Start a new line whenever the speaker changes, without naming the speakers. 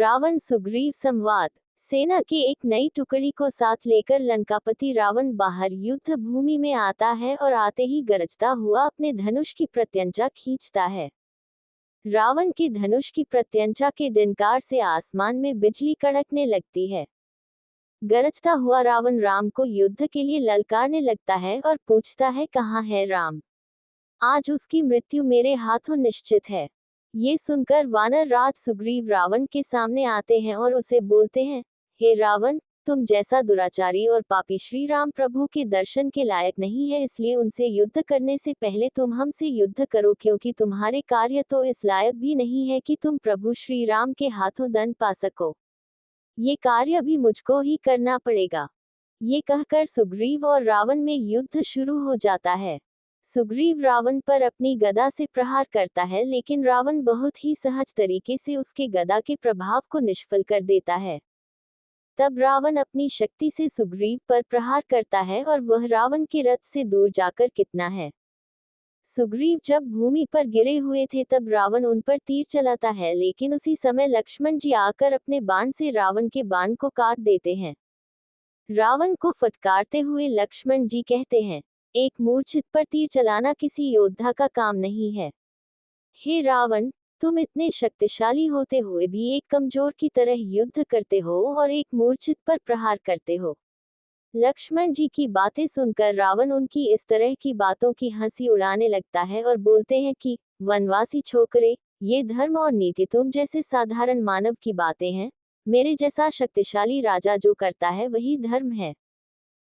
रावण सुग्रीव संवाद। सेना के एक नई टुकड़ी को साथ लेकर लंकापति रावण बाहर युद्ध भूमि में आता है और आते ही गरजता हुआ अपने धनुष की प्रत्यंचा खींचता है। रावण के धनुष की प्रत्यंचा के डंकार से आसमान में बिजली कड़कने लगती है। गरजता हुआ रावण राम को युद्ध के लिए ललकारने लगता है और पूछता है, कहाँ है राम? आज उसकी मृत्यु मेरे हाथों निश्चित है। ये सुनकर वानर राज सुग्रीव रावण के सामने आते हैं और उसे बोलते हैं, हे रावण, तुम जैसा दुराचारी और पापी श्री राम प्रभु के दर्शन के लायक नहीं है, इसलिए उनसे युद्ध करने से पहले तुम हमसे युद्ध करो, क्योंकि तुम्हारे कार्य तो इस लायक भी नहीं है कि तुम प्रभु श्री राम के हाथों दंड पा सको। ये कार्य भी मुझको ही करना पड़ेगा। ये कहकर सुग्रीव और रावण में युद्ध शुरू हो जाता है। सुग्रीव रावण पर अपनी गदा से प्रहार करता है, लेकिन रावण बहुत ही सहज तरीके से उसके गदा के प्रभाव को निष्फल कर देता है। तब रावण अपनी शक्ति से सुग्रीव पर प्रहार करता है और वह रावण के रथ से दूर जाकर कितना है। सुग्रीव जब भूमि पर गिरे हुए थे तब रावण उन पर तीर चलाता है, लेकिन उसी समय लक्ष्मण जी आकर अपने बाण से रावण के बाण को काट देते हैं। रावण को फटकारते हुए लक्ष्मण जी कहते हैं, एक मूर्छित पर तीर चलाना किसी योद्धा का काम नहीं है। हे रावण, तुम इतने शक्तिशाली होते हुए भी एक कमजोर की तरह युद्ध करते हो और एक मूर्छित पर प्रहार करते हो। लक्ष्मण जी की बातें सुनकर रावण उनकी इस तरह की बातों की हंसी उड़ाने लगता है और बोलते हैं कि वनवासी छोकरे, ये धर्म और नीति तुम जैसे साधारण मानव की बातें हैं। मेरे जैसा शक्तिशाली राजा जो करता है वही धर्म है।